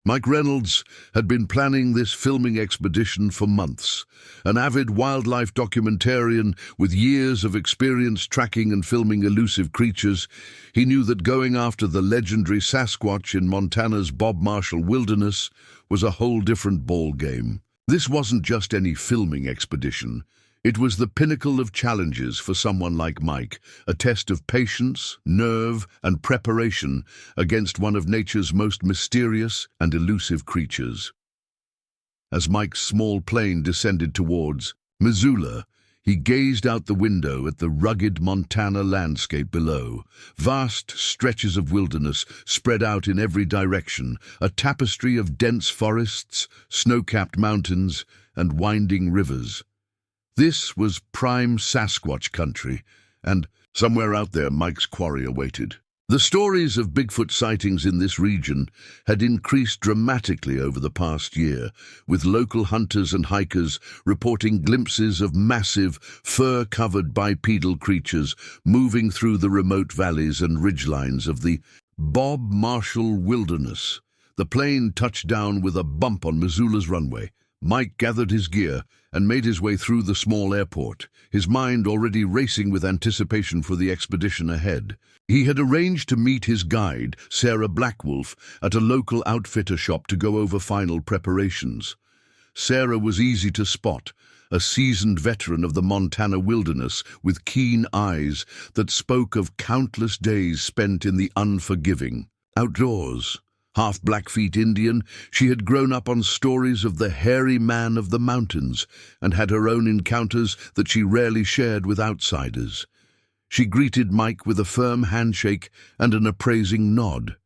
Mike Reynolds had been planning this filming expedition for months. An avid wildlife documentarian with years of experience tracking and filming elusive creatures, he knew that going after the legendary Sasquatch in Montana's Bob Marshall Wilderness was a whole different ball game. This wasn't just any filming expedition. It was the pinnacle of challenges for someone like Mike, a test of patience, nerve, and preparation against one of nature's most mysterious and elusive creatures. As Mike's small plane descended towards Missoula, he gazed out the window at the rugged Montana landscape below. Vast stretches of wilderness spread out in every direction, a tapestry of dense forests, snow-capped mountains, and winding rivers. This was prime Sasquatch country, and somewhere out there Mike's quarry awaited. The stories of Bigfoot sightings in this region had increased dramatically over the past year, with local hunters and hikers reporting glimpses of massive, fur-covered bipedal creatures moving through the remote valleys and ridgelines of the Bob Marshall Wilderness. The plane touched down with a bump on Missoula's runway. Mike gathered his gear and made his way through the small airport, his mind already racing with anticipation for the expedition ahead. He had arranged to meet his guide, Sarah Blackwolf, at a local outfitter shop to go over final preparations. Sarah was easy to spot, a seasoned veteran of the Montana wilderness with keen eyes that spoke of countless days spent in the unforgiving outdoors. Half Blackfeet Indian, she had grown up on stories of the hairy man of the mountains and had her own encounters that she rarely shared with outsiders. She greeted Mike with a firm handshake and an appraising nod.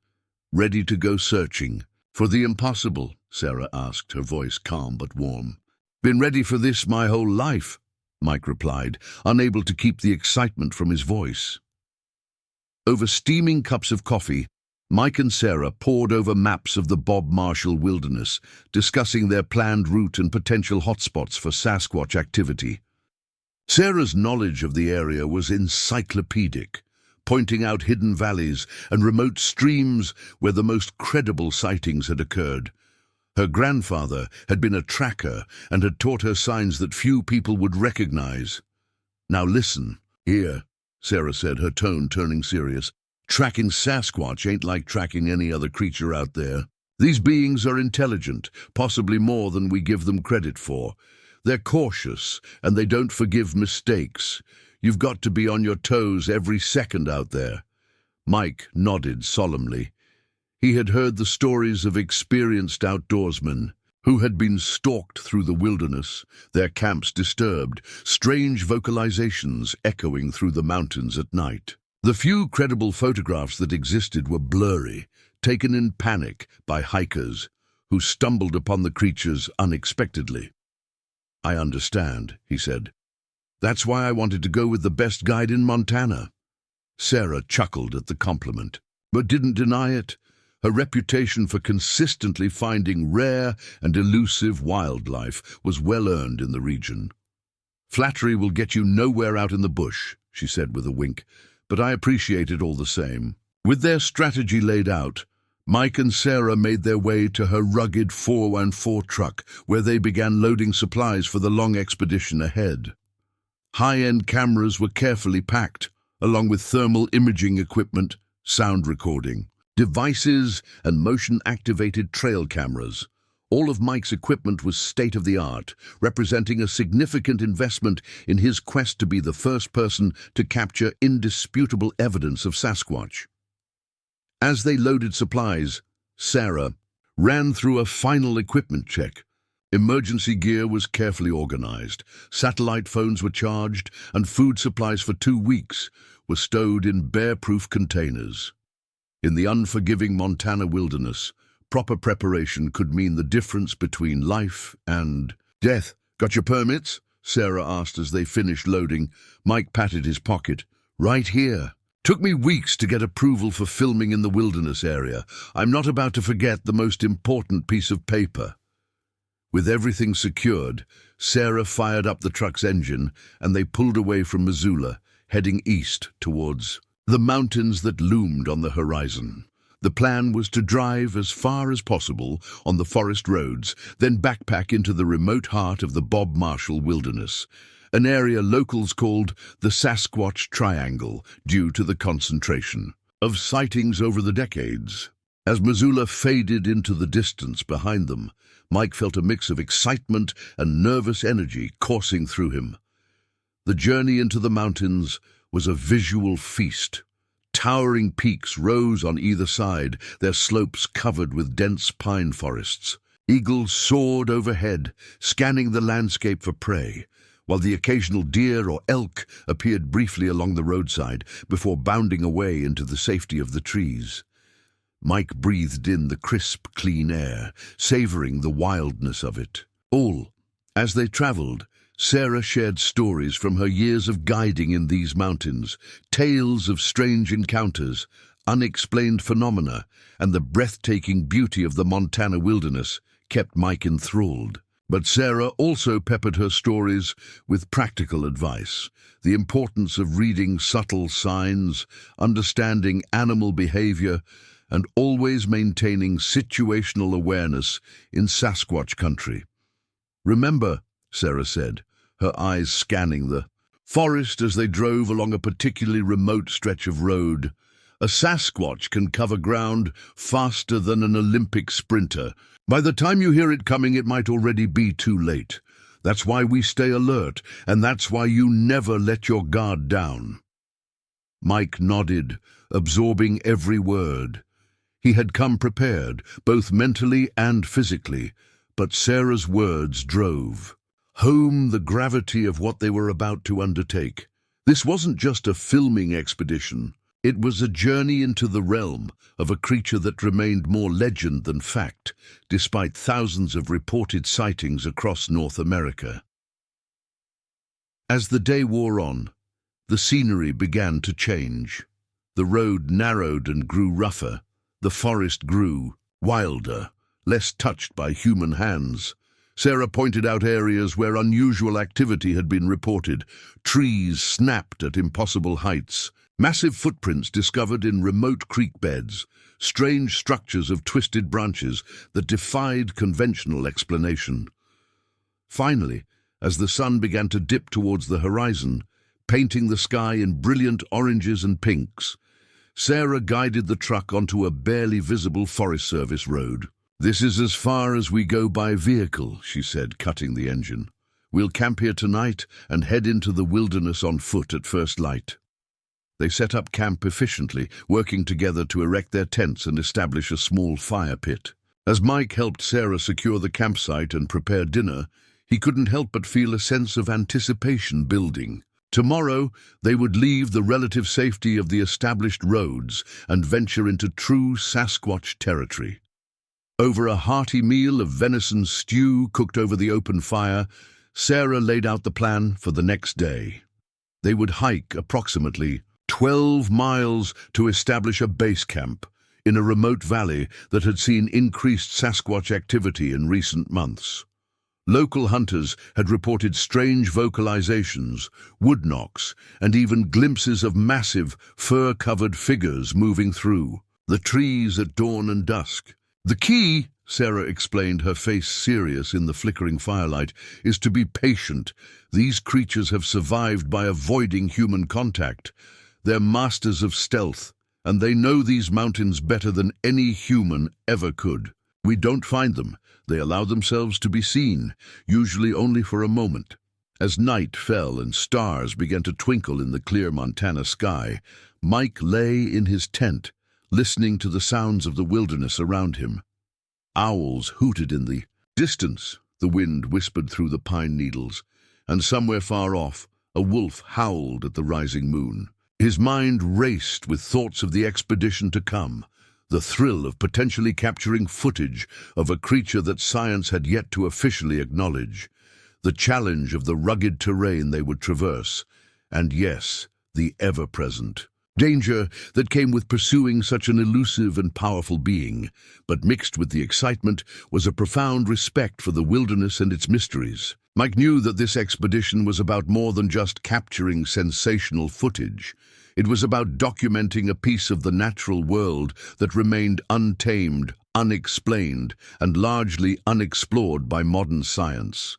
"Ready to go searching for the impossible?" Sarah asked, her voice calm but warm. "Been ready for this my whole life," Mike replied, unable to keep the excitement from his voice. Over steaming cups of coffee, Mike and Sarah pored over maps of the Bob Marshall Wilderness, discussing their planned route and potential hotspots for Sasquatch activity. Sarah's knowledge of the area was encyclopedic, pointing out hidden valleys and remote streams where the most credible sightings had occurred. Her grandfather had been a tracker and had taught her signs that few people would recognize. "Now listen, here," Sarah said, her tone turning serious. "Tracking Sasquatch ain't like tracking any other creature out there. These beings are intelligent, possibly more than we give them credit for. They're cautious, and they don't forgive mistakes. You've got to be on your toes every second out there." Mike nodded solemnly. He had heard the stories of experienced outdoorsmen who had been stalked through the wilderness, their camps disturbed, strange vocalizations echoing through the mountains at night. The few credible photographs that existed were blurry, taken in panic by hikers who stumbled upon the creatures unexpectedly. "I understand," he said. "That's why I wanted to go with the best guide in Montana." Sarah chuckled at the compliment, but didn't deny it. Her reputation for consistently finding rare and elusive wildlife was well earned in the region. "Flattery will get you nowhere out in the bush," she said with a wink, "but I appreciate it all the same." With their strategy laid out, Mike and Sarah made their way to her rugged 4x4 truck, where they began loading supplies for the long expedition ahead. High-end cameras were carefully packed, along with thermal imaging equipment, sound recording devices, and motion-activated trail cameras. All of Mike's equipment was state-of-the-art, representing a significant investment in his quest to be the first person to capture indisputable evidence of Sasquatch. As they loaded supplies, Sarah ran through a final equipment check. Emergency gear was carefully organized, satellite phones were charged, and food supplies for 2 weeks were stowed in bear-proof containers. In the unforgiving Montana wilderness, proper preparation could mean the difference between life and death. "Got your permits?" Sarah asked as they finished loading. Mike patted his pocket. "Right here. Took me weeks to get approval for filming in the wilderness area. I'm not about to forget the most important piece of paper." With everything secured, Sarah fired up the truck's engine and they pulled away from Missoula, heading east towards the mountains that loomed on the horizon. The plan was to drive as far as possible on the forest roads, then backpack into the remote heart of the Bob Marshall Wilderness, an area locals called the Sasquatch Triangle due to the concentration of sightings over the decades. As Missoula faded into the distance behind them, Mike felt a mix of excitement and nervous energy coursing through him. The journey into the mountains was a visual feast. Towering peaks rose on either side, their slopes covered with dense pine forests. Eagles soared overhead, scanning the landscape for prey, while the occasional deer or elk appeared briefly along the roadside before bounding away into the safety of the trees. Mike breathed in the crisp, clean air, savoring the wildness of it. As they traveled, Sarah shared stories from her years of guiding in these mountains, tales of strange encounters, unexplained phenomena, and the breathtaking beauty of the Montana wilderness kept Mike enthralled. But Sarah also peppered her stories with practical advice, the importance of reading subtle signs, understanding animal behavior, and always maintaining situational awareness in Sasquatch country. "Remember," Sarah said, her eyes scanning the forest as they drove along a particularly remote stretch of road, "a Sasquatch can cover ground faster than an Olympic sprinter. By the time you hear it coming, it might already be too late. That's why we stay alert, and that's why you never let your guard down." Mike nodded, absorbing every word. He had come prepared, both mentally and physically, but Sarah's words drove home the gravity of what they were about to undertake. This wasn't just a filming expedition. It was a journey into the realm of a creature that remained more legend than fact, despite thousands of reported sightings across North America. As the day wore on, the scenery began to change. The road narrowed and grew rougher. The forest grew wilder, less touched by human hands. Sarah pointed out areas where unusual activity had been reported. Trees snapped at impossible heights. Massive footprints discovered in remote creek beds, strange structures of twisted branches that defied conventional explanation. Finally, as the sun began to dip towards the horizon, painting the sky in brilliant oranges and pinks, Sarah guided the truck onto a barely visible Forest Service road. "This is as far as we go by vehicle," she said, cutting the engine. "We'll camp here tonight and head into the wilderness on foot at first light." They set up camp efficiently, working together to erect their tents and establish a small fire pit. As Mike helped Sarah secure the campsite and prepare dinner, he couldn't help but feel a sense of anticipation building. Tomorrow, they would leave the relative safety of the established roads and venture into true Sasquatch territory. Over a hearty meal of venison stew cooked over the open fire, Sarah laid out the plan for the next day. They would hike approximately 12 miles to establish a base camp in a remote valley that had seen increased Sasquatch activity in recent months. Local hunters had reported strange vocalizations, wood knocks, and even glimpses of massive, fur-covered figures moving through the trees at dawn and dusk. "The key," Sarah explained, her face serious in the flickering firelight, "is to be patient. These creatures have survived by avoiding human contact. They're masters of stealth, and they know these mountains better than any human ever could. We don't find them. They allow themselves to be seen, usually only for a moment." As night fell and stars began to twinkle in the clear Montana sky, Mike lay in his tent, listening to the sounds of the wilderness around him. Owls hooted in the distance, the wind whispered through the pine needles, and somewhere far off, a wolf howled at the rising moon. His mind raced with thoughts of the expedition to come, the thrill of potentially capturing footage of a creature that science had yet to officially acknowledge, the challenge of the rugged terrain they would traverse, and yes, the ever-present danger that came with pursuing such an elusive and powerful being. But mixed with the excitement was a profound respect for the wilderness and its mysteries. Mike knew that this expedition was about more than just capturing sensational footage. It was about documenting a piece of the natural world that remained untamed, unexplained, and largely unexplored by modern science.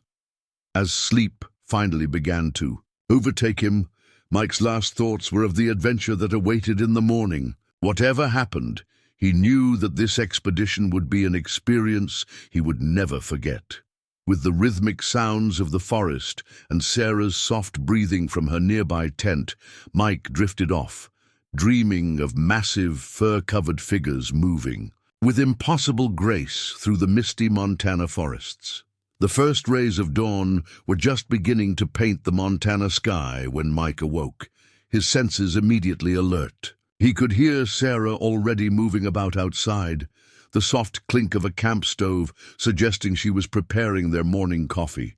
As sleep finally began to overtake him, Mike's last thoughts were of the adventure that awaited in the morning. Whatever happened, he knew that this expedition would be an experience he would never forget. With the rhythmic sounds of the forest and Sarah's soft breathing from her nearby tent, Mike drifted off, dreaming of massive, fur-covered figures moving with impossible grace through the misty Montana forests. The first rays of dawn were just beginning to paint the Montana sky when Mike awoke, his senses immediately alert. He could hear Sarah already moving about outside, the soft clink of a camp stove suggesting she was preparing their morning coffee.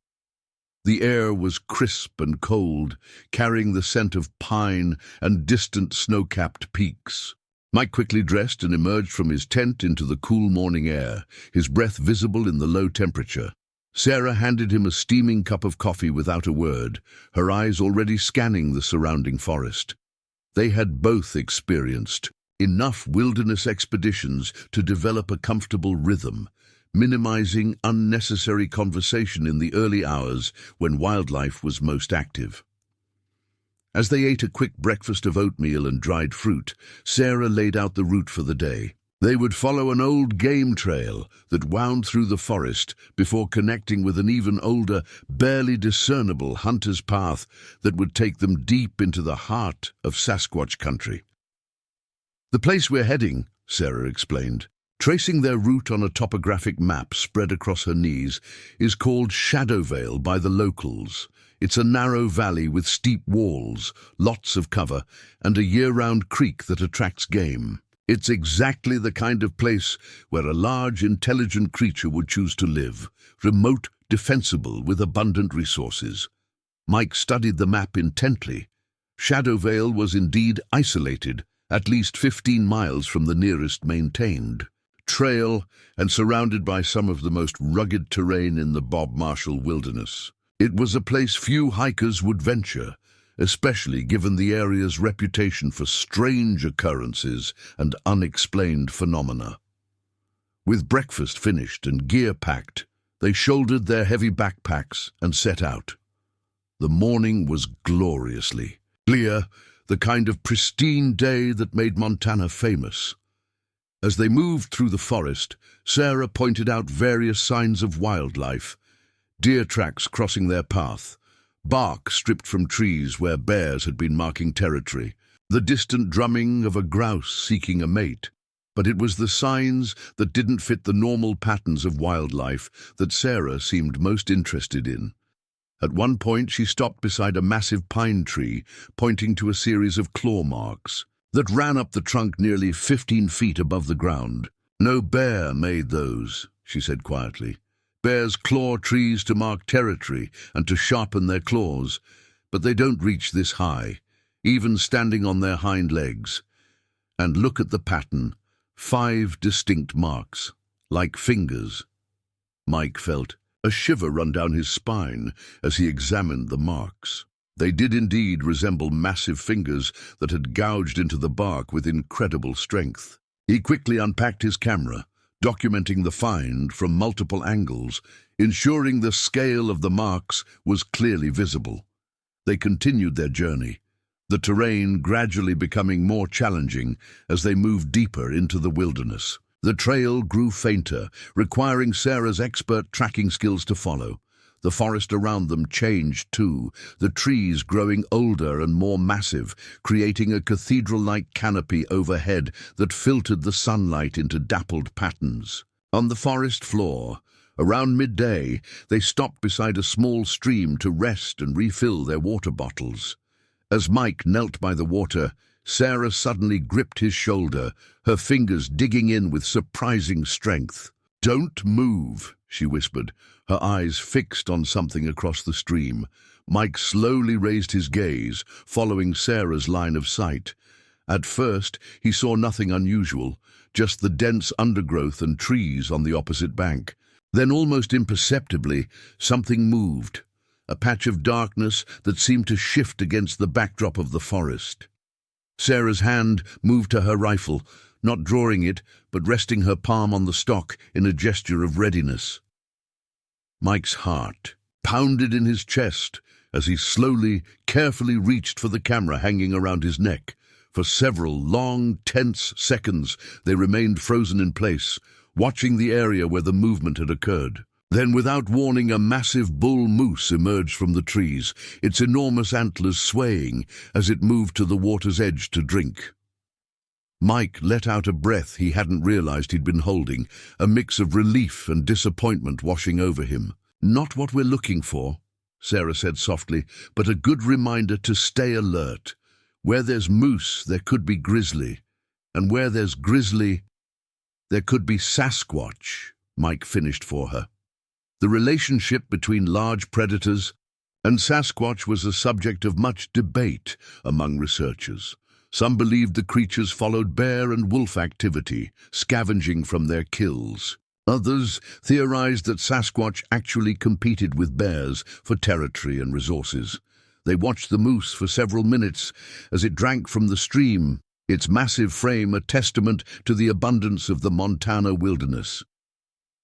The air was crisp and cold, carrying the scent of pine and distant snow-capped peaks. Mike quickly dressed and emerged from his tent into the cool morning air, his breath visible in the low temperature. Sarah handed him a steaming cup of coffee without a word, her eyes already scanning the surrounding forest. They had both experienced enough wilderness expeditions to develop a comfortable rhythm, minimizing unnecessary conversation in the early hours when wildlife was most active. As they ate a quick breakfast of oatmeal and dried fruit, Sarah laid out the route for the day. They would follow an old game trail that wound through the forest before connecting with an even older, barely discernible hunter's path that would take them deep into the heart of Sasquatch country. "The place we're heading," Sarah explained, tracing their route on a topographic map spread across her knees, "is called Shadowvale by the locals. It's a narrow valley with steep walls, lots of cover, and a year-round creek that attracts game. It's exactly the kind of place where a large, intelligent creature would choose to live, remote, defensible, with abundant resources." Mike studied the map intently. Shadowvale was indeed isolated, at least 15 miles from the nearest maintained trail and surrounded by some of the most rugged terrain in the Bob Marshall wilderness. It was a place few hikers would venture, especially given the area's reputation for strange occurrences and unexplained phenomena. With breakfast finished and gear packed, they shouldered their heavy backpacks and set out. The morning was gloriously clear, the kind of pristine day that made Montana famous. As they moved through the forest, Sarah pointed out various signs of wildlife: deer tracks crossing their path, bark stripped from trees where bears had been marking territory, the distant drumming of a grouse seeking a mate. But it was the signs that didn't fit the normal patterns of wildlife that Sarah seemed most interested in. At one point she stopped beside a massive pine tree, pointing to a series of claw marks that ran up the trunk nearly 15 feet above the ground. "No bear made those," she said quietly. "Bears claw trees to mark territory and to sharpen their claws, but they don't reach this high, even standing on their hind legs. And look at the pattern, 5 distinct marks, like fingers." Mike felt a shiver run down his spine as he examined the marks. They did indeed resemble massive fingers that had gouged into the bark with incredible strength. He quickly unpacked his camera, documenting the find from multiple angles, ensuring the scale of the marks was clearly visible. They continued their journey, the terrain gradually becoming more challenging as they moved deeper into the wilderness. The trail grew fainter, requiring Sarah's expert tracking skills to follow. The forest around them changed too, the trees growing older and more massive, creating a cathedral-like canopy overhead that filtered the sunlight into dappled patterns. On the forest floor, around midday, they stopped beside a small stream to rest and refill their water bottles. As Mike knelt by the water, Sarah suddenly gripped his shoulder, her fingers digging in with surprising strength. "Don't move," she whispered, her eyes fixed on something across the stream. Mike slowly raised his gaze, following Sarah's line of sight. At first, he saw nothing unusual, just the dense undergrowth and trees on the opposite bank. Then, almost imperceptibly, something moved, a patch of darkness that seemed to shift against the backdrop of the forest. Sarah's hand moved to her rifle, not drawing it, but resting her palm on the stock in a gesture of readiness. Mike's heart pounded in his chest as he slowly, carefully reached for the camera hanging around his neck. For several long, tense seconds, they remained frozen in place, watching the area where the movement had occurred. Then, without warning, a massive bull moose emerged from the trees, its enormous antlers swaying as it moved to the water's edge to drink. Mike let out a breath he hadn't realized he'd been holding, a mix of relief and disappointment washing over him. "Not what we're looking for," Sarah said softly, "but a good reminder to stay alert. Where there's moose, there could be grizzly. And where there's grizzly, there could be Sasquatch," Mike finished for her. The relationship between large predators and Sasquatch was a subject of much debate among researchers. Some believed the creatures followed bear and wolf activity, scavenging from their kills. Others theorized that Sasquatch actually competed with bears for territory and resources. They watched the moose for several minutes as it drank from the stream, its massive frame a testament to the abundance of the Montana wilderness.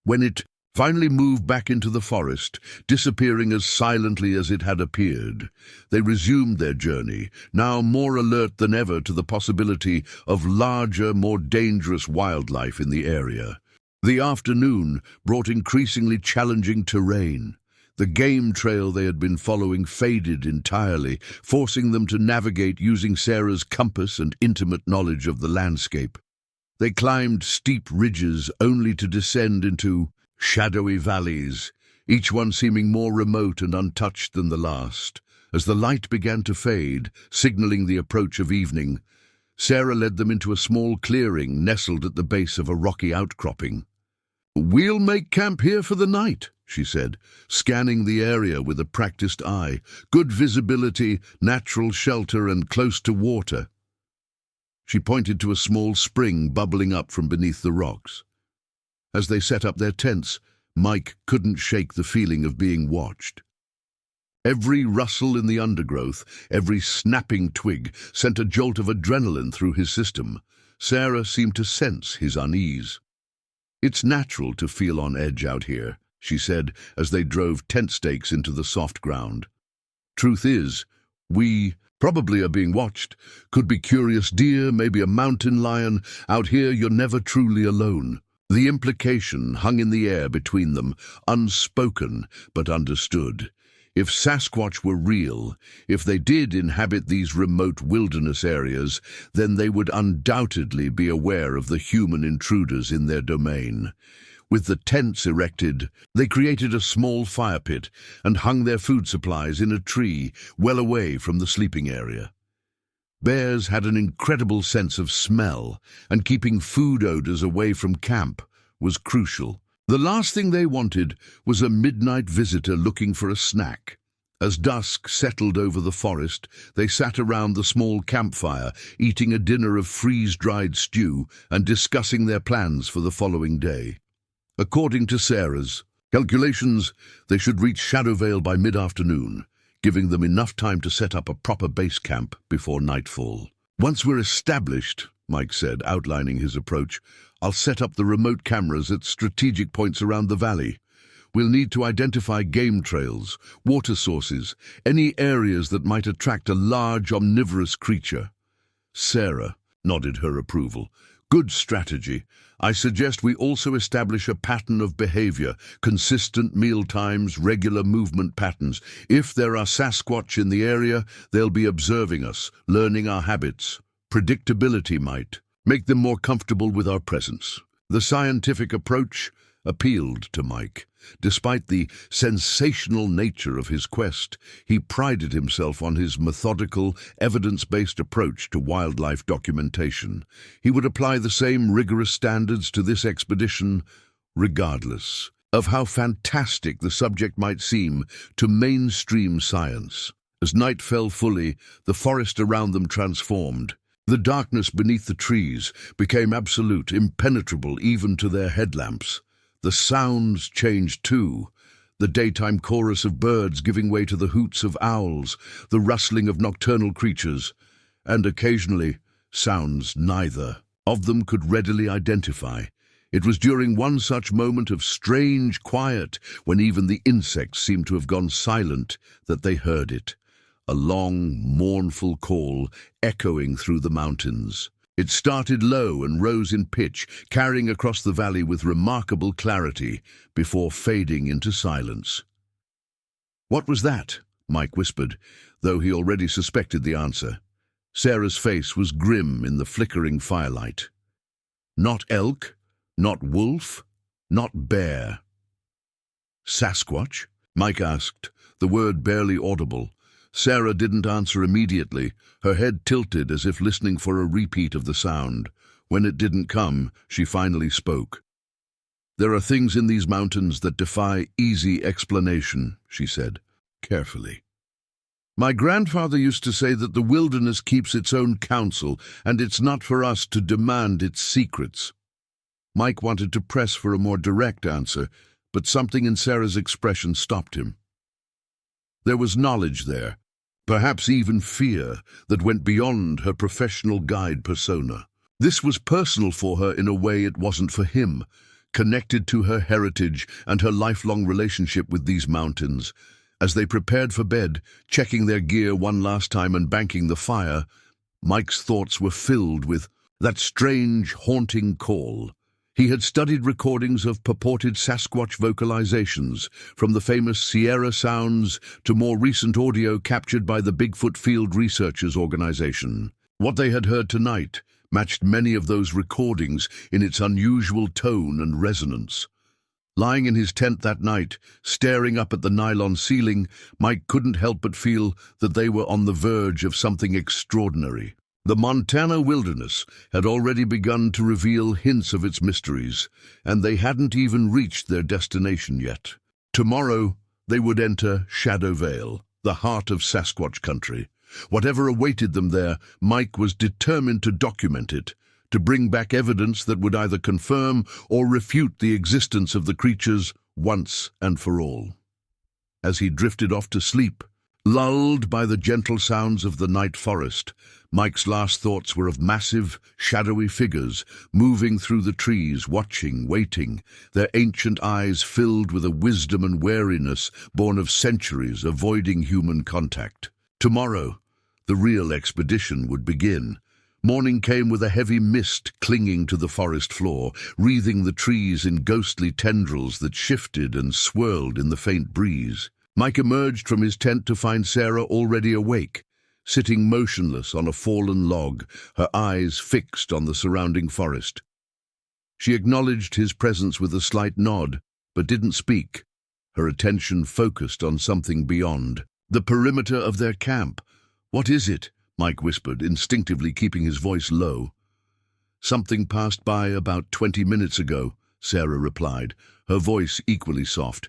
When it finally moved back into the forest, disappearing as silently as it had appeared, they resumed their journey, now more alert than ever to the possibility of larger, more dangerous wildlife in the area. The afternoon brought increasingly challenging terrain. The game trail they had been following faded entirely, forcing them to navigate using Sarah's compass and intimate knowledge of the landscape. They climbed steep ridges only to descend into shadowy valleys, each one seeming more remote and untouched than the last. As the light began to fade, signaling the approach of evening, Sarah led them into a small clearing nestled at the base of a rocky outcropping. "We'll make camp here for the night," she said, scanning the area with a practiced eye. "Good visibility, natural shelter, and close to water." She pointed to a small spring bubbling up from beneath the rocks. As they set up their tents, Mike couldn't shake the feeling of being watched. Every rustle in the undergrowth, every snapping twig, sent a jolt of adrenaline through his system. Sarah seemed to sense his unease. "It's natural to feel on edge out here," she said as they drove tent stakes into the soft ground. "Truth is, we probably are being watched. Could be curious deer, maybe a mountain lion. Out here you're never truly alone." The implication hung in the air between them, unspoken but understood. If Sasquatch were real, if they did inhabit these remote wilderness areas, then they would undoubtedly be aware of the human intruders in their domain. With the tents erected, they created a small fire pit and hung their food supplies in a tree well away from the sleeping area. Bears had an incredible sense of smell, and keeping food odors away from camp was crucial. The last thing they wanted was a midnight visitor looking for a snack. As dusk settled over the forest, they sat around the small campfire, eating a dinner of freeze-dried stew and discussing their plans for the following day. According to Sarah's calculations, they should reach Shadowvale by mid-afternoon, giving them enough time to set up a proper base camp before nightfall. "Once we're established," Mike said, outlining his approach, "I'll set up the remote cameras at strategic points around the valley. We'll need to identify game trails, water sources, any areas that might attract a large omnivorous creature." Sarah nodded her approval. "Good strategy. I suggest we also establish a pattern of behavior, consistent meal times, regular movement patterns. If there are Sasquatch in the area, they'll be observing us, learning our habits. Predictability might make them more comfortable with our presence." The scientific approach appealed to Mike. Despite the sensational nature of his quest, he prided himself on his methodical, evidence-based approach to wildlife documentation. He would apply the same rigorous standards to this expedition, regardless of how fantastic the subject might seem to mainstream science. As night fell fully, the forest around them transformed. The darkness beneath the trees became absolute, impenetrable even to their headlamps. The sounds changed too, the daytime chorus of birds giving way to the hoots of owls, the rustling of nocturnal creatures, and occasionally sounds neither of them could readily identify. It was during one such moment of strange quiet, when even the insects seemed to have gone silent, that they heard it. A long, mournful call echoing through the mountains. It started low and rose in pitch, carrying across the valley with remarkable clarity, before fading into silence. "What was that?" Mike whispered, though he already suspected the answer. Sarah's face was grim in the flickering firelight. Not elk, not wolf, not bear. "Sasquatch?" Mike asked, the word barely audible. Sarah didn't answer immediately, her head tilted as if listening for a repeat of the sound. When it didn't come, she finally spoke. "There are things in these mountains that defy easy explanation," she said, carefully. "My grandfather used to say that the wilderness keeps its own counsel, and it's not for us to demand its secrets." Mike wanted to press for a more direct answer, but something in Sarah's expression stopped him. There was knowledge there, perhaps even fear, that went beyond her professional guide persona. This was personal for her in a way it wasn't for him, connected to her heritage and her lifelong relationship with these mountains. As they prepared for bed, checking their gear one last time and banking the fire, Mike's thoughts were filled with that strange, haunting call. He had studied recordings of purported Sasquatch vocalizations, from the famous Sierra sounds to more recent audio captured by the Bigfoot Field Researchers Organization. What they had heard tonight matched many of those recordings in its unusual tone and resonance. Lying in his tent that night, staring up at the nylon ceiling, Mike couldn't help but feel that they were on the verge of something extraordinary. The Montana wilderness had already begun to reveal hints of its mysteries, and they hadn't even reached their destination yet. Tomorrow, they would enter Shadow Vale, the heart of Sasquatch country. Whatever awaited them there, Mike was determined to document it, to bring back evidence that would either confirm or refute the existence of the creatures once and for all. As he drifted off to sleep, lulled by the gentle sounds of the night forest, Mike's last thoughts were of massive, shadowy figures moving through the trees, watching, waiting, their ancient eyes filled with a wisdom and wariness born of centuries avoiding human contact. Tomorrow, the real expedition would begin. Morning came with a heavy mist clinging to the forest floor, wreathing the trees in ghostly tendrils that shifted and swirled in the faint breeze. Mike emerged from his tent to find Sarah already awake, sitting motionless on a fallen log, her eyes fixed on the surrounding forest. She acknowledged his presence with a slight nod, but didn't speak, her attention focused on something beyond. "The perimeter of their camp. What is it?" Mike whispered, instinctively keeping his voice low. "Something passed by about 20 minutes ago," Sarah replied, her voice equally soft.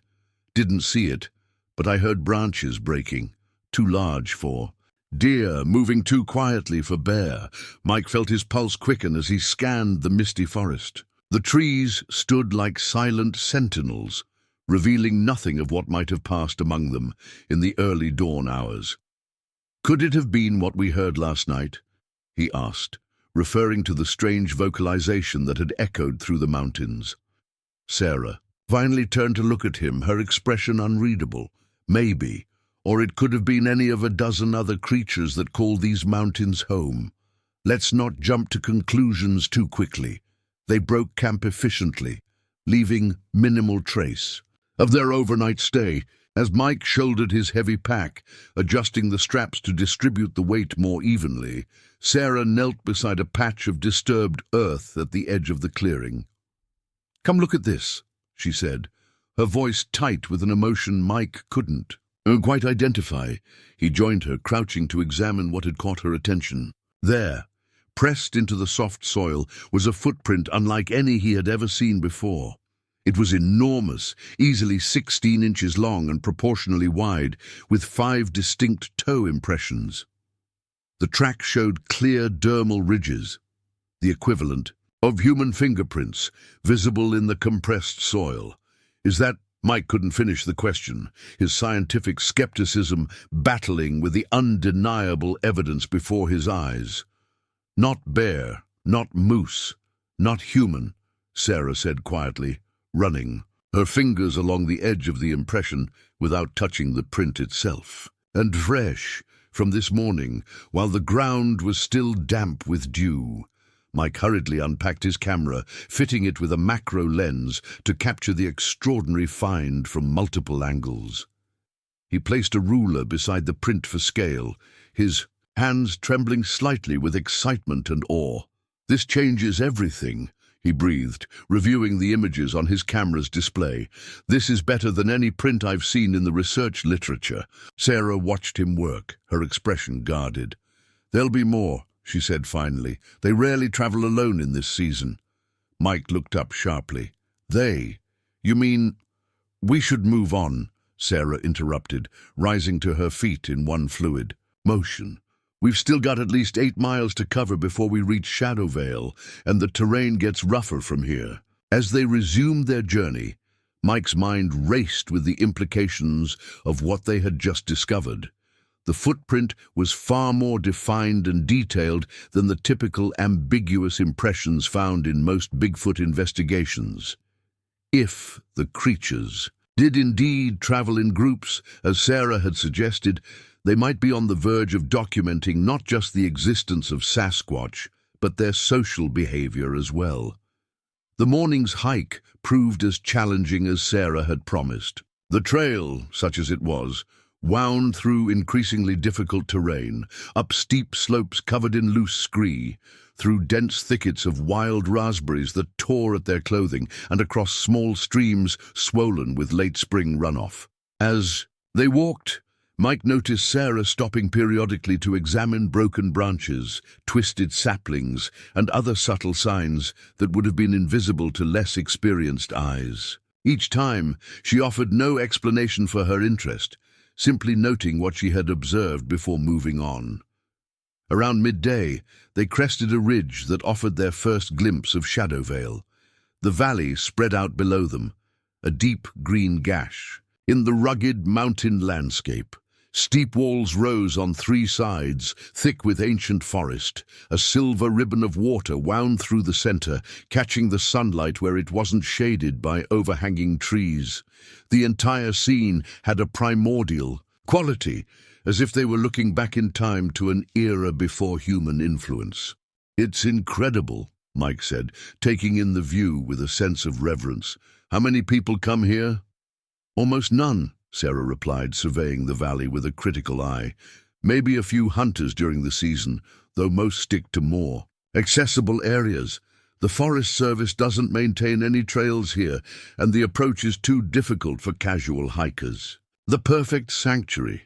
"Didn't see it, but I heard branches breaking, too large for deer, moving too quietly for bear." Mike felt his pulse quicken as he scanned the misty forest. The trees stood like silent sentinels, revealing nothing of what might have passed among them in the early dawn hours. "Could it have been what we heard last night?" he asked, referring to the strange vocalization that had echoed through the mountains. Sarah finally turned to look at him, her expression unreadable. "Maybe. Or it could have been any of a dozen other creatures that call these mountains home. Let's not jump to conclusions too quickly. They broke camp efficiently, leaving minimal trace of their overnight stay." As Mike shouldered his heavy pack, adjusting the straps to distribute the weight more evenly, Sarah knelt beside a patch of disturbed earth at the edge of the clearing. "Come look at this," she said, her voice tight with an emotion Mike couldn't quite identify. He joined her, crouching to examine what had caught her attention. There, pressed into the soft soil, was a footprint unlike any he had ever seen before. It was enormous, easily 16 inches long and proportionally wide, with 5 distinct toe impressions. The track showed clear dermal ridges, the equivalent of human fingerprints, visible in the compressed soil. "Is that—" Mike couldn't finish the question, his scientific skepticism battling with the undeniable evidence before his eyes. Not bear, not moose, not human, Sarah said quietly, running, her fingers along the edge of the impression without touching the print itself. And fresh, from this morning, while the ground was still damp with dew. Mike hurriedly unpacked his camera, fitting it with a macro lens to capture the extraordinary find from multiple angles. He placed a ruler beside the print for scale, his hands trembling slightly with excitement and awe. "This changes everything," he breathed, reviewing the images on his camera's display. "This is better than any print I've seen in the research literature." Sarah watched him work, her expression guarded. "There'll be more," she said finally. "They rarely travel alone in this season." Mike looked up sharply. "They? You mean—" "We should move on," Sarah interrupted, rising to her feet in one fluid motion. "We've still got at least 8 miles to cover before we reach Shadow Vale, and the terrain gets rougher from here." As they resumed their journey, Mike's mind raced with the implications of what they had just discovered. The footprint was far more defined and detailed than the typical ambiguous impressions found in most Bigfoot investigations. If the creatures did indeed travel in groups, as Sarah had suggested, they might be on the verge of documenting not just the existence of Sasquatch, but their social behavior as well. The morning's hike proved as challenging as Sarah had promised. The trail, such as it was, wound through increasingly difficult terrain, up steep slopes covered in loose scree, through dense thickets of wild raspberries that tore at their clothing, and across small streams swollen with late spring runoff. As they walked, Mike noticed Sarah stopping periodically to examine broken branches, twisted saplings, and other subtle signs that would have been invisible to less experienced eyes. Each time, she offered no explanation for her interest, simply noting what she had observed before moving on. Around midday, they crested a ridge that offered their first glimpse of Shadow Vale. The valley spread out below them, a deep green gash in the rugged mountain landscape. Steep walls rose on 3 sides, thick with ancient forest. A silver ribbon of water wound through the center, catching the sunlight where it wasn't shaded by overhanging trees. The entire scene had a primordial quality, as if they were looking back in time to an era before human influence. "It's incredible," Mike said, taking in the view with a sense of reverence. "How many people come here?" "Almost none," Sarah replied, surveying the valley with a critical eye. "Maybe a few hunters during the season, though most stick to more accessible areas. The Forest Service doesn't maintain any trails here, and the approach is too difficult for casual hikers." "The perfect sanctuary,"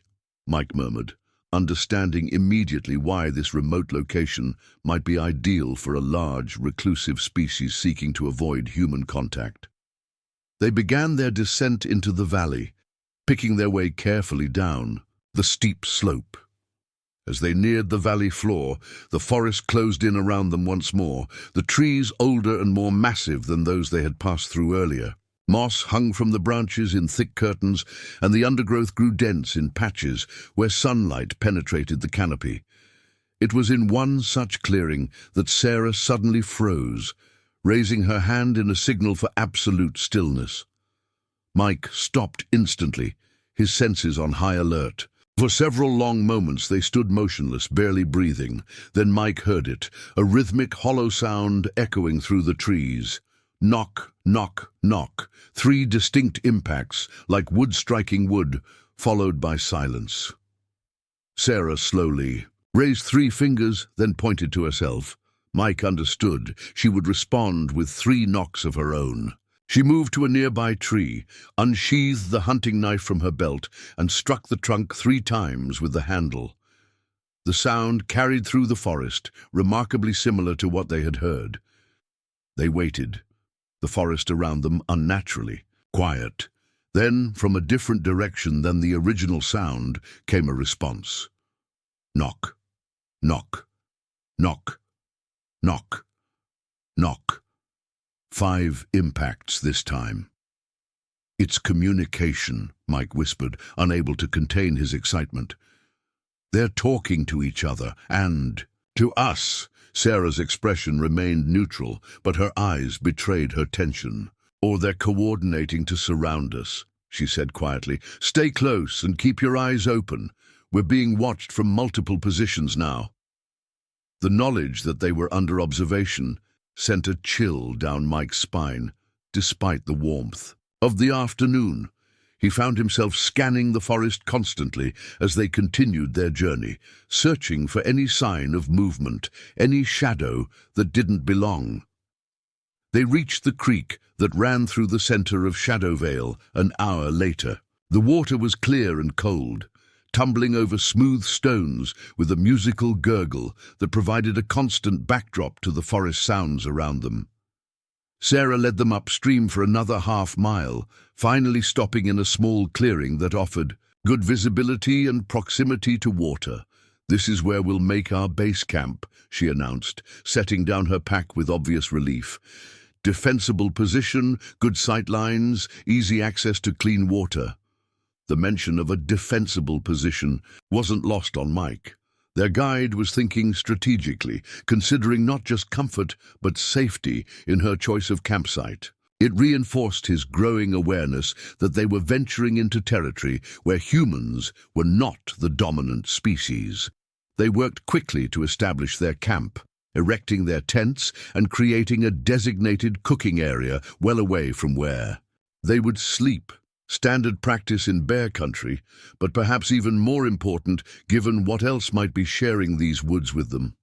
Mike murmured, understanding immediately why this remote location might be ideal for a large, reclusive species seeking to avoid human contact. They began their descent into the valley, picking their way carefully down the steep slope. As they neared the valley floor, the forest closed in around them once more, the trees older and more massive than those they had passed through earlier. Moss hung from the branches in thick curtains, and the undergrowth grew dense in patches where sunlight penetrated the canopy. It was in one such clearing that Sarah suddenly froze, raising her hand in a signal for absolute stillness. Mike stopped instantly, his senses on high alert. For several long moments they stood motionless, barely breathing. Then Mike heard it, a rhythmic hollow sound echoing through the trees. Knock, knock, knock. 3 distinct impacts, like wood striking wood, followed by silence. Sarah slowly raised 3 fingers, then pointed to herself. Mike understood. She would respond with 3 knocks of her own. She moved to a nearby tree, unsheathed the hunting knife from her belt, and struck the trunk 3 times with the handle. The sound carried through the forest, remarkably similar to what they had heard. They waited, the forest around them unnaturally quiet. Then, from a different direction than the original sound, came a response. Knock, knock, knock, knock, knock. 5 impacts this time. "It's communication," Mike whispered, unable to contain his excitement. "They're talking to each other, and to us. Sarah's expression remained neutral, but her eyes betrayed her tension. "Or they're coordinating to surround us," she said quietly. "Stay close and keep your eyes open. We're being watched from multiple positions now." The knowledge that they were under observation sent a chill down Mike's spine, despite the warmth of the afternoon. He found himself scanning the forest constantly as they continued their journey, searching for any sign of movement, any shadow that didn't belong. They reached the creek that ran through the center of Shadowvale an hour later. The water was clear and cold, tumbling over smooth stones with a musical gurgle that provided a constant backdrop to the forest sounds around them. Sarah led them upstream for another half-mile, finally stopping in a small clearing that offered good visibility and proximity to water. "This is where we'll make our base camp," she announced, setting down her pack with obvious relief. "Defensible position, good sight lines, easy access to clean water." The mention of a defensible position wasn't lost on Mike. Their guide was thinking strategically, considering not just comfort but safety in her choice of campsite. It reinforced his growing awareness that they were venturing into territory where humans were not the dominant species. They worked quickly to establish their camp, erecting their tents and creating a designated cooking area well away from where they would sleep. Standard practice in bear country, but perhaps even more important given what else might be sharing these woods with them.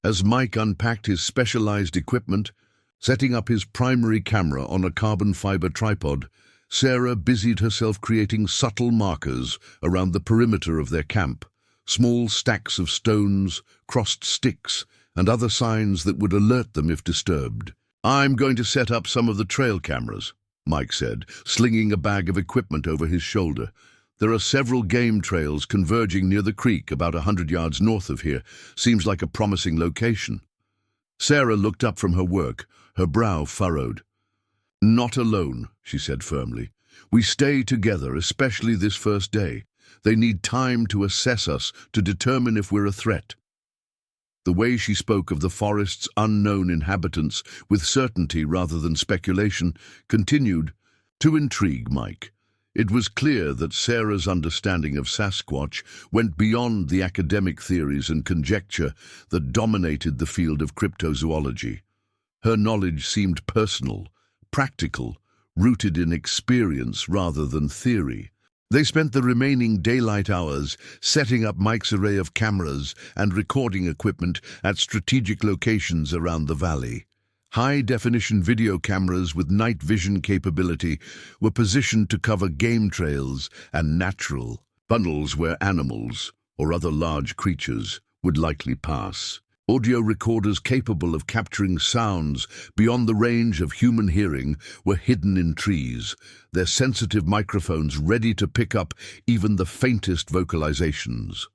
As Mike unpacked his specialized equipment, setting up his primary camera on a carbon fiber tripod, Sarah busied herself creating subtle markers around the perimeter of their camp, small stacks of stones, crossed sticks, and other signs that would alert them if disturbed. "I'm going to set up some of the trail cameras," Mike said, slinging a bag of equipment over his shoulder. "There are several game trails converging near the creek about 100 yards north of here. Seems like a promising location." Sarah looked up from her work, her brow furrowed. "Not alone," she said firmly. "We stay together, especially this first day. They need time to assess us, to determine if we're a threat." The way she spoke of the forest's unknown inhabitants with certainty rather than speculation continued to intrigue Mike. It was clear that Sarah's understanding of Sasquatch went beyond the academic theories and conjecture that dominated the field of cryptozoology. Her knowledge seemed personal, practical, rooted in experience rather than theory. They spent the remaining daylight hours setting up Mike's array of cameras and recording equipment at strategic locations around the valley. High-definition video cameras with night vision capability were positioned to cover game trails and natural tunnels where animals or other large creatures would likely pass. Audio recorders capable of capturing sounds beyond the range of human hearing were hidden in trees, their sensitive microphones ready to pick up even the faintest vocalizations.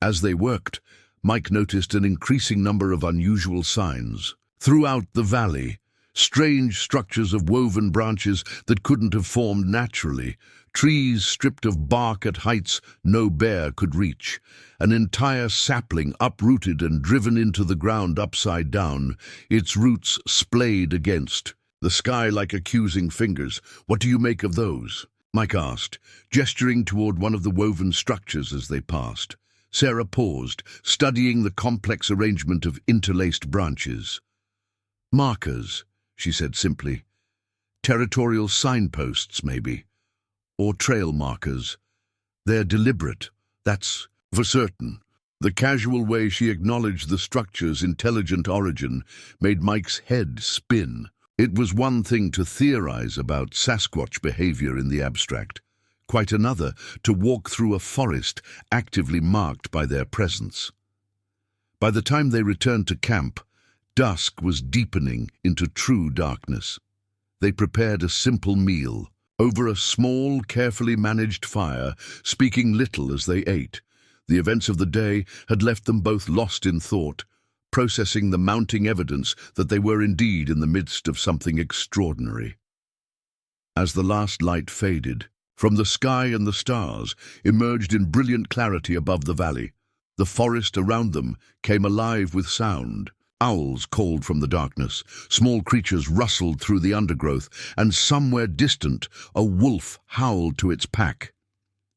As they worked, Mike noticed an increasing number of unusual signs. Throughout the valley, strange structures of woven branches that couldn't have formed naturally, trees stripped of bark at heights no bear could reach, an entire sapling uprooted and driven into the ground upside down, its roots splayed against the sky like accusing fingers. "What do you make of those?" Mike asked, gesturing toward one of the woven structures as they passed. Sarah paused, studying the complex arrangement of interlaced branches. "Markers," she said simply. "Territorial signposts, maybe. Or trail markers. They're deliberate, that's for certain." The casual way she acknowledged the structure's intelligent origin made Mike's head spin. It was one thing to theorize about Sasquatch behavior in the abstract, quite another to walk through a forest actively marked by their presence. By the time they returned to camp, dusk was deepening into true darkness. They prepared a simple meal over a small, carefully managed fire, speaking little as they ate. The events of the day had left them both lost in thought, processing the mounting evidence that they were indeed in the midst of something extraordinary. As the last light faded, from the sky and the stars emerged in brilliant clarity above the valley. The forest around them came alive with sound. Owls called from the darkness, small creatures rustled through the undergrowth, and somewhere distant, a wolf howled to its pack.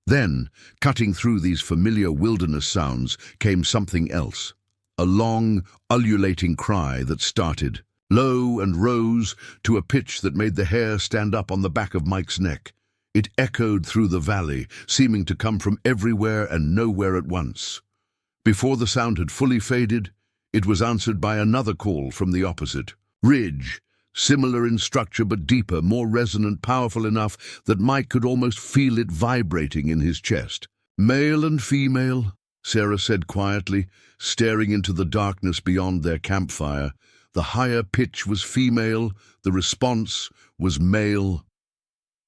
Then, cutting through these familiar wilderness sounds, came something else. A long, ululating cry that started, low and rose to a pitch that made the hair stand up on the back of Mike's neck. It echoed through the valley, seeming to come from everywhere and nowhere at once. Before the sound had fully faded, it was answered by another call from the opposite ridge, similar in structure but deeper, more resonant, powerful enough that Mike could almost feel it vibrating in his chest. "Male and female," Sarah said quietly, staring into the darkness beyond their campfire. The higher pitch was female, the response was male.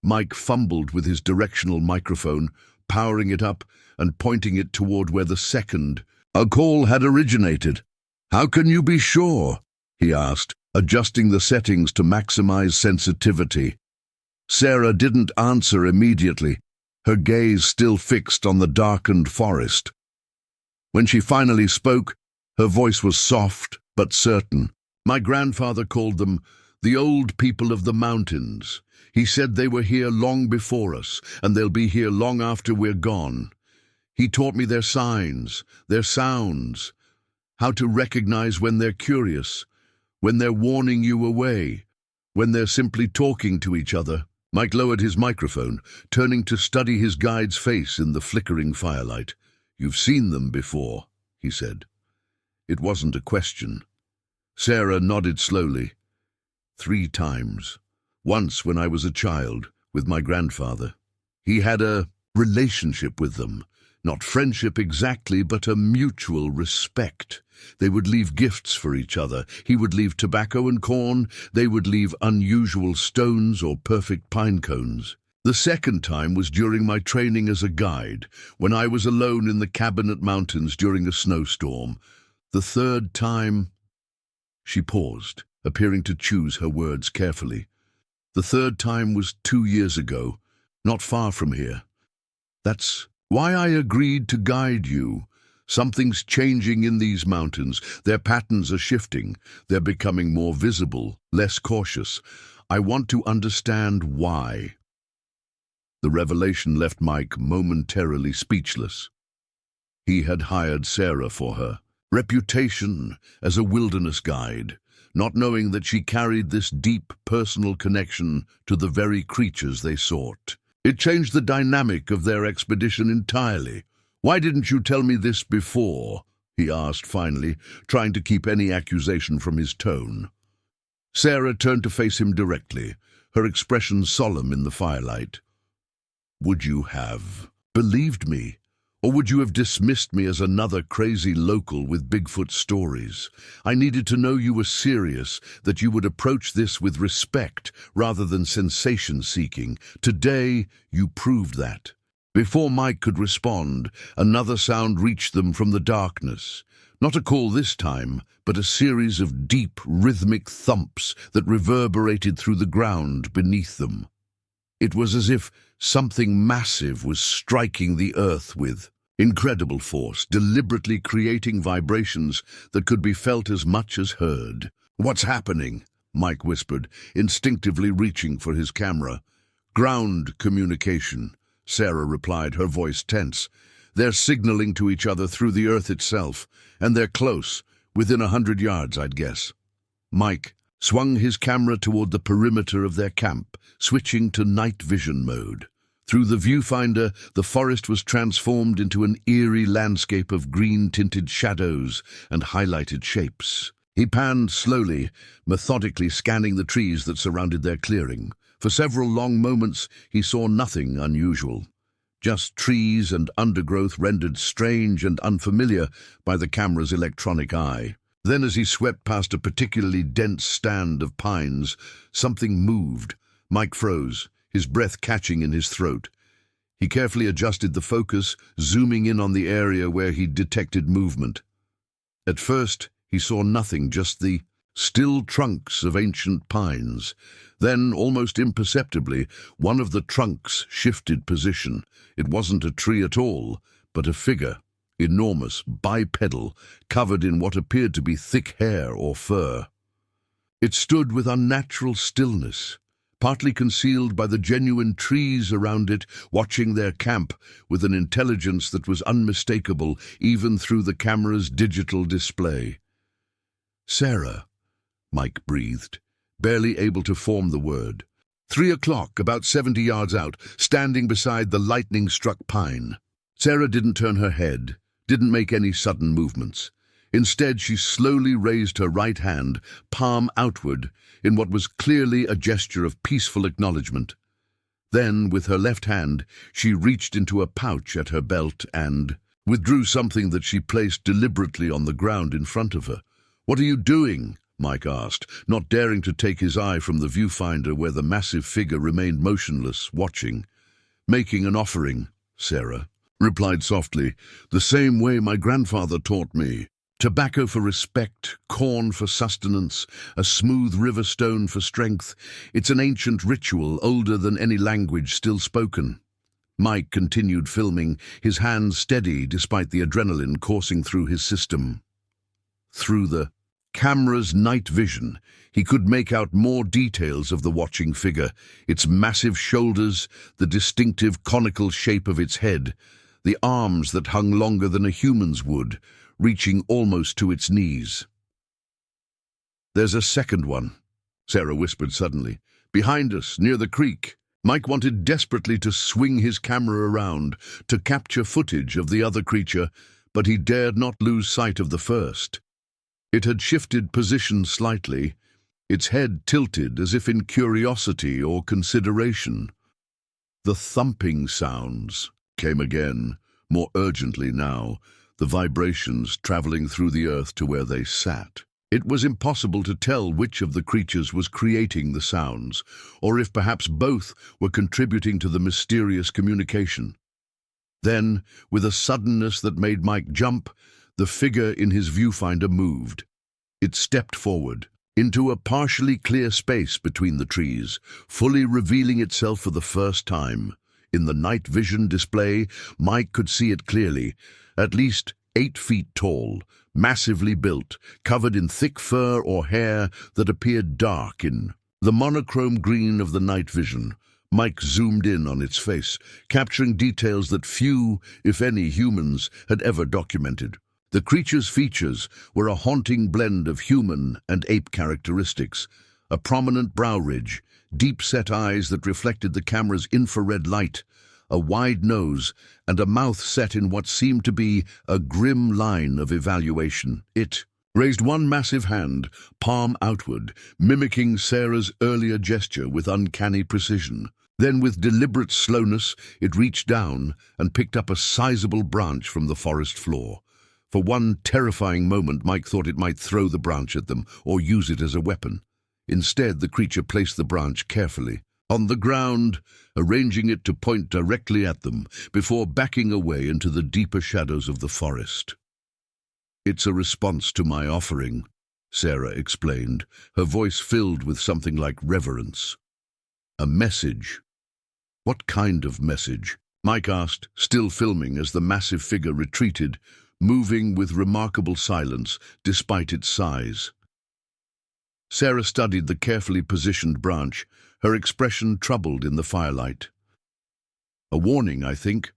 Mike fumbled with his directional microphone, powering it up and pointing it toward where the second call had originated. "How can you be sure?" he asked, adjusting the settings to maximize sensitivity. Sarah didn't answer immediately, her gaze still fixed on the darkened forest. When she finally spoke, her voice was soft but certain. "My grandfather called them the old people of the mountains. He said they were here long before us, and they'll be here long after we're gone. He taught me their signs, their sounds, how to recognize when they're curious, when they're warning you away, when they're simply talking to each other." Mike lowered his microphone, turning to study his guide's face in the flickering firelight. "You've seen them before," he said. It wasn't a question. Sarah nodded slowly. "3 times. Once when I was a child, with my grandfather. He had a relationship with them. Not friendship exactly, but a mutual respect. They would leave gifts for each other. He would leave tobacco and corn. They would leave unusual stones or perfect pine cones. The second time was during my training as a guide, when I was alone in the Cabinet Mountains during a snowstorm. The third time—" She paused, appearing to choose her words carefully. "The third time was 2 years ago, not far from here. That's why I agreed to guide you. Something's changing in these mountains. Their patterns are shifting. They're becoming more visible, less cautious. I want to understand why." The revelation left Mike momentarily speechless. He had hired Sarah for her reputation as a wilderness guide, not knowing that she carried this deep personal connection to the very creatures they sought. It changed the dynamic of their expedition entirely. "Why didn't you tell me this before?" he asked finally, trying to keep any accusation from his tone. Sarah turned to face him directly, her expression solemn in the firelight. "Would you have believed me? Or would you have dismissed me as another crazy local with Bigfoot stories? I needed to know you were serious, that you would approach this with respect rather than sensation-seeking. Today, you proved that." Before Mike could respond, another sound reached them from the darkness. Not a call this time, but a series of deep, rhythmic thumps that reverberated through the ground beneath them. It was as if something massive was striking the earth with incredible force, deliberately creating vibrations that could be felt as much as heard. "What's happening?" Mike whispered, instinctively reaching for his camera. "Ground communication," Sarah replied, her voice tense. "They're signaling to each other through the earth itself, and they're close, within 100 yards, I'd guess." Mike swung his camera toward the perimeter of their camp, switching to night vision mode. Through the viewfinder, the forest was transformed into an eerie landscape of green-tinted shadows and highlighted shapes. He panned slowly, methodically scanning the trees that surrounded their clearing. For several long moments, he saw nothing unusual. Just trees and undergrowth rendered strange and unfamiliar by the camera's electronic eye. Then, as he swept past a particularly dense stand of pines, something moved. Mike froze, his breath catching in his throat. He carefully adjusted the focus, zooming in on the area where he detected movement. At first, he saw nothing, just the still trunks of ancient pines. Then, almost imperceptibly, one of the trunks shifted position. It wasn't a tree at all, but a figure. enormous, bipedal, covered in what appeared to be thick hair or fur. It stood with unnatural stillness, partly concealed by the genuine trees around it, watching their camp with an intelligence that was unmistakable even through the camera's digital display. "Sarah," Mike breathed, barely able to form the word. 3 o'clock, about 70 yards out, standing beside the lightning-struck pine. Sarah didn't turn her head, didn't make any sudden movements. Instead, she slowly raised her right hand, palm outward, in what was clearly a gesture of peaceful acknowledgement. Then, with her left hand, she reached into a pouch at her belt and withdrew something that she placed deliberately on the ground in front of her. "What are you doing?" Mike asked, not daring to take his eye from the viewfinder where the massive figure remained motionless, watching. "Making an offering," Sarah replied softly, "the same way my grandfather taught me. Tobacco for respect, corn for sustenance, a smooth river stone for strength. It's an ancient ritual older than any language still spoken." Mike continued filming, his hands steady despite the adrenaline coursing through his system. Through the camera's night vision, he could make out more details of the watching figure, its massive shoulders, the distinctive conical shape of its head, the arms that hung longer than a human's would, reaching almost to its knees. "There's a second one," Sarah whispered suddenly. "Behind us, near the creek." Mike wanted desperately to swing his camera around, to capture footage of the other creature, but he dared not lose sight of the first. It had shifted position slightly, its head tilted as if in curiosity or consideration. The thumping sounds came again, more urgently now, the vibrations traveling through the earth to where they sat. It was impossible to tell which of the creatures was creating the sounds, or if perhaps both were contributing to the mysterious communication. Then, with a suddenness that made Mike jump, the figure in his viewfinder moved. It stepped forward, into a partially clear space between the trees, fully revealing itself for the first time. In the night vision display, Mike could see it clearly, at least 8 feet tall, massively built, covered in thick fur or hair that appeared dark in the monochrome green of the night vision. Mike zoomed in on its face, capturing details that few, if any, humans had ever documented. The creature's features were a haunting blend of human and ape characteristics, a prominent brow ridge, deep-set eyes that reflected the camera's infrared light, a wide nose, and a mouth set in what seemed to be a grim line of evaluation. It raised one massive hand, palm outward, mimicking Sarah's earlier gesture with uncanny precision. Then, with deliberate slowness, it reached down and picked up a sizable branch from the forest floor. For one terrifying moment, Mike thought it might throw the branch at them or use it as a weapon. Instead, the creature placed the branch carefully on the ground, arranging it to point directly at them before backing away into the deeper shadows of the forest. "It's a response to my offering," Sarah explained, her voice filled with something like reverence. "A message." "What kind of message?" Mike asked, still filming as the massive figure retreated, moving with remarkable silence despite its size. Sarah studied the carefully positioned branch, her expression troubled in the firelight. "A warning, I think,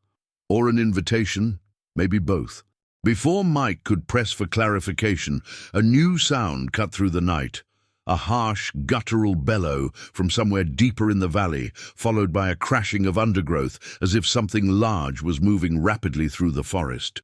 or an invitation, maybe both." Before Mike could press for clarification, a new sound cut through the night, a harsh, guttural bellow from somewhere deeper in the valley, followed by a crashing of undergrowth as if something large was moving rapidly through the forest.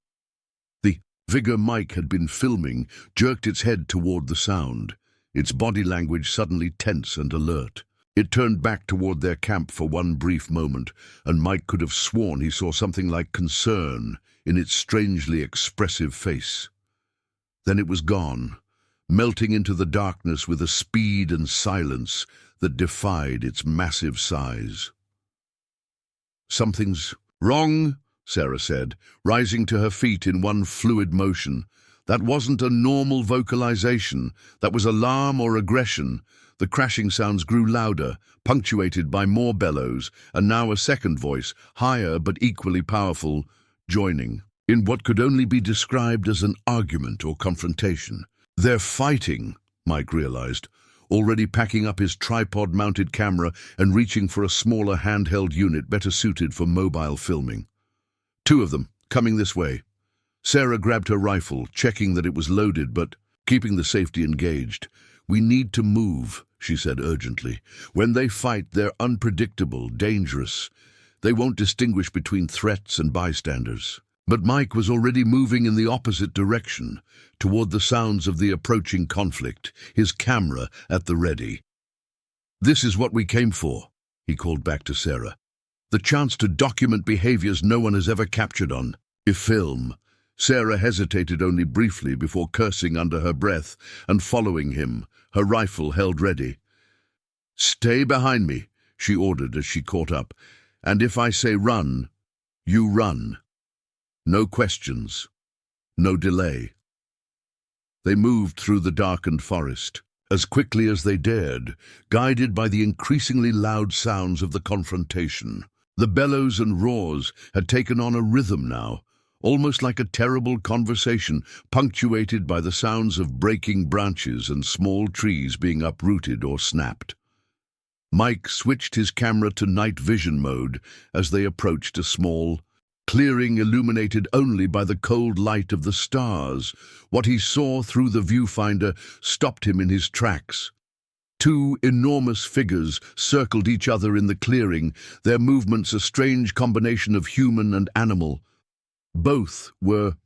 The figure Mike had been filming jerked its head toward the sound, its body language suddenly tense and alert. It turned back toward their camp for one brief moment, and Mike could have sworn he saw something like concern in its strangely expressive face. Then it was gone, melting into the darkness with a speed and silence that defied its massive size. "Something's wrong," Sarah said, rising to her feet in one fluid motion. That wasn't a normal vocalization. That was alarm or aggression. The crashing sounds grew louder, punctuated by more bellows, and now a second voice, higher but equally powerful, joining. in what could only be described as an argument or confrontation. They're fighting, Mike realized, already packing up his tripod-mounted camera and reaching for a smaller handheld unit better suited for mobile filming. Two of them, coming this way. Sarah grabbed her rifle, checking that it was loaded but keeping the safety engaged. "We need to move," she said urgently. "When they fight, they're unpredictable, dangerous. They won't distinguish between threats and bystanders." But Mike was already moving in the opposite direction, toward the sounds of the approaching conflict, his camera at the ready. "This is what we came for," he called back to Sarah. "The chance to document behaviors no one has ever captured on film." Sarah hesitated only briefly before cursing under her breath and following him, her rifle held ready. "Stay behind me," she ordered as she caught up. "And if I say run, you run. No questions, no delay." They moved through the darkened forest, as quickly as they dared, guided by the increasingly loud sounds of the confrontation. The bellows and roars had taken on a rhythm now, almost like a terrible conversation, punctuated by the sounds of breaking branches and small trees being uprooted or snapped. Mike switched his camera to night vision mode as they approached a small clearing illuminated only by the cold light of the stars. What he saw through the viewfinder stopped him in his tracks. Two enormous figures circled each other in the clearing, their movements a strange combination of human and animal. Both were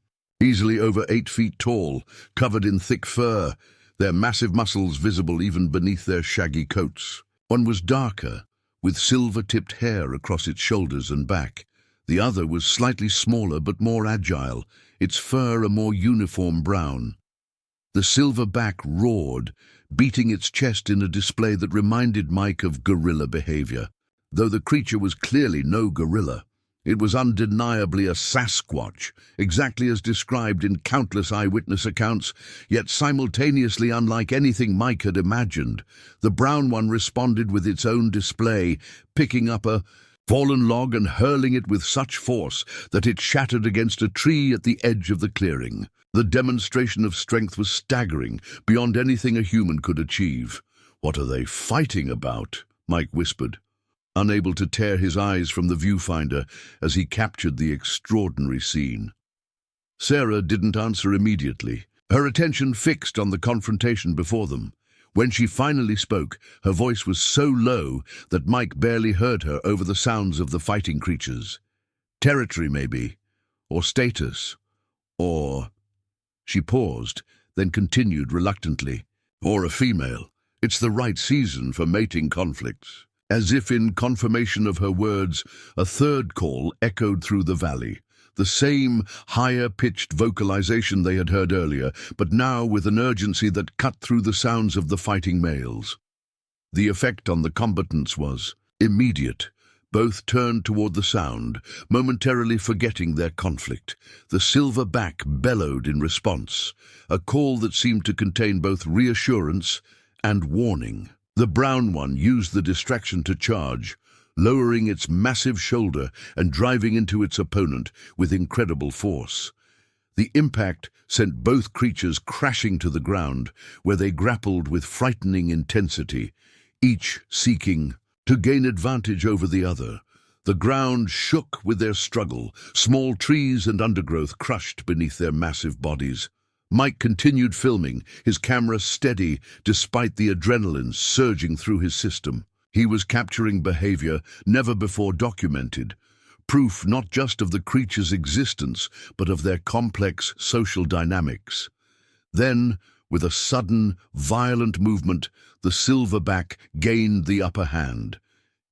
easily over 8 feet tall, covered in thick fur, their massive muscles visible even beneath their shaggy coats. One was darker, with silver-tipped hair across its shoulders and back. The other was slightly smaller but more agile, its fur a more uniform brown. The silverback roared, beating its chest in a display that reminded Mike of gorilla behavior. Though the creature was clearly no gorilla, it was undeniably a Sasquatch, exactly as described in countless eyewitness accounts, yet simultaneously unlike anything Mike had imagined. The brown one responded with its own display, picking up a fallen log and hurling it with such force that it shattered against a tree at the edge of the clearing. The demonstration of strength was staggering, beyond anything a human could achieve. "What are they fighting about?" Mike whispered, unable to tear his eyes from the viewfinder as he captured the extraordinary scene. Sarah didn't answer immediately, her attention fixed on the confrontation before them. When she finally spoke, her voice was so low that Mike barely heard her over the sounds of the fighting creatures. "Territory, maybe, or status, or—" She paused, then continued reluctantly, "Or a female. It's the right season for mating conflicts." As if in confirmation of her words, a third call echoed through the valley. The same higher-pitched vocalization they had heard earlier, but now with an urgency that cut through the sounds of the fighting males. The effect on the combatants was immediate. Both turned toward the sound, momentarily forgetting their conflict. The silverback bellowed in response, a call that seemed to contain both reassurance and warning. The brown one used the distraction to charge, lowering its massive shoulder and driving into its opponent with incredible force. The impact sent both creatures crashing to the ground, where they grappled with frightening intensity, each seeking to gain advantage over the other. The ground shook with their struggle, small trees and undergrowth crushed beneath their massive bodies. Mike continued filming, his camera steady despite the adrenaline surging through his system. He was capturing behavior never before documented, proof not just of the creature's existence, but of their complex social dynamics. Then, with a sudden, violent movement, the silverback gained the upper hand.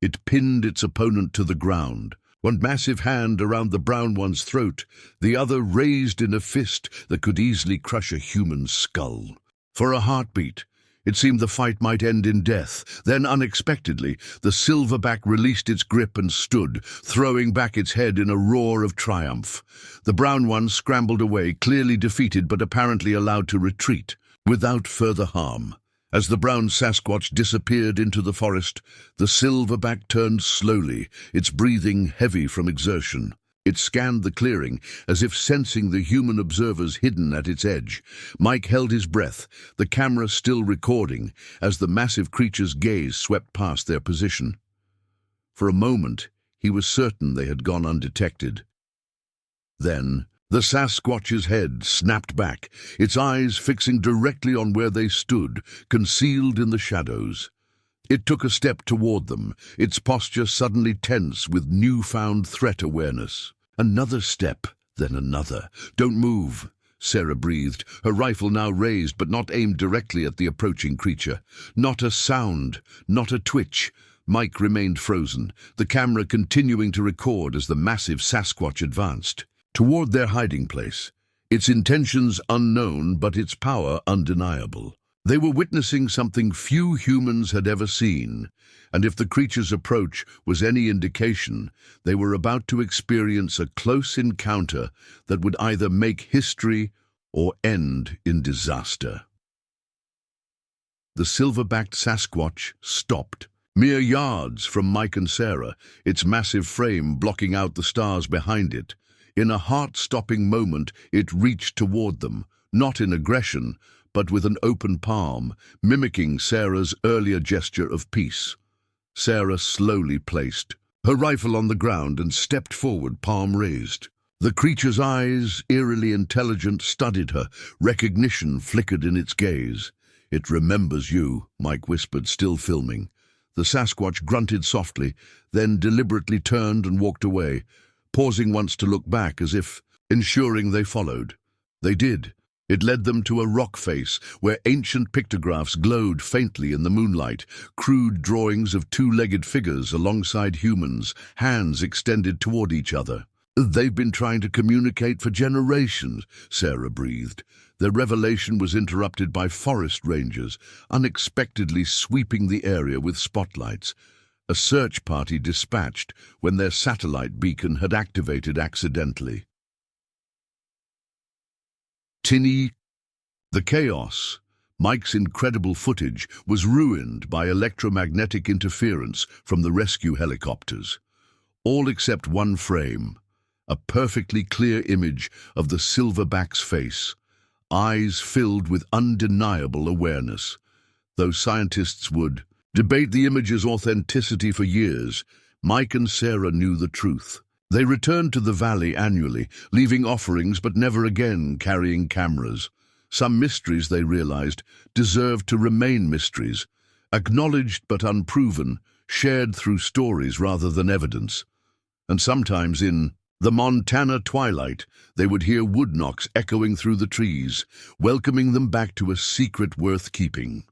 It pinned its opponent to the ground, one massive hand around the brown one's throat, the other raised in a fist that could easily crush a human skull. For a heartbeat, it seemed the fight might end in death. Then, unexpectedly, the silverback released its grip and stood, throwing back its head in a roar of triumph. The brown one scrambled away, clearly defeated but apparently allowed to retreat, without further harm. As the brown Sasquatch disappeared into the forest, the silverback turned slowly, its breathing heavy from exertion. It scanned the clearing, as if sensing the human observers hidden at its edge. Mike held his breath, the camera still recording, as the massive creature's gaze swept past their position. For a moment, he was certain they had gone undetected. Then, the Sasquatch's head snapped back, its eyes fixing directly on where they stood, concealed in the shadows. It took a step toward them, its posture suddenly tense with newfound threat awareness. Another step, then another. "Don't move," Sarah breathed, her rifle now raised but not aimed directly at the approaching creature. Not a sound, not a twitch. Mike remained frozen, the camera continuing to record as the massive Sasquatch advanced toward their hiding place, its intentions unknown but its power undeniable. They were witnessing something few humans had ever seen, and if the creature's approach was any indication, they were about to experience a close encounter that would either make history or end in disaster. The silver-backed Sasquatch stopped, mere yards from Mike and Sarah, its massive frame blocking out the stars behind it. In a heart-stopping moment, it reached toward them, not in aggression, but with an open palm, mimicking Sarah's earlier gesture of peace. Sarah slowly placed her rifle on the ground and stepped forward, palm raised. The creature's eyes, eerily intelligent, studied her. Recognition flickered in its gaze. "It remembers you," Mike whispered, still filming. The Sasquatch grunted softly, then deliberately turned and walked away, pausing once to look back as if ensuring they followed. They did. It led them to a rock face where ancient pictographs glowed faintly in the moonlight, crude drawings of two-legged figures alongside humans, hands extended toward each other. "They've been trying to communicate for generations," Sarah breathed. Their revelation was interrupted by forest rangers, unexpectedly sweeping the area with spotlights. A search party dispatched when their satellite beacon had activated accidentally. The chaos, Mike's incredible footage, was ruined by electromagnetic interference from the rescue helicopters. All except one frame, a perfectly clear image of the silverback's face, eyes filled with undeniable awareness. Though scientists would debate the image's authenticity for years, Mike and Sarah knew the truth. They returned to the valley annually, leaving offerings but never again carrying cameras. Some mysteries, they realized, deserved to remain mysteries, acknowledged but unproven, shared through stories rather than evidence. And sometimes in the Montana twilight, they would hear wood knocks echoing through the trees, welcoming them back to a secret worth keeping.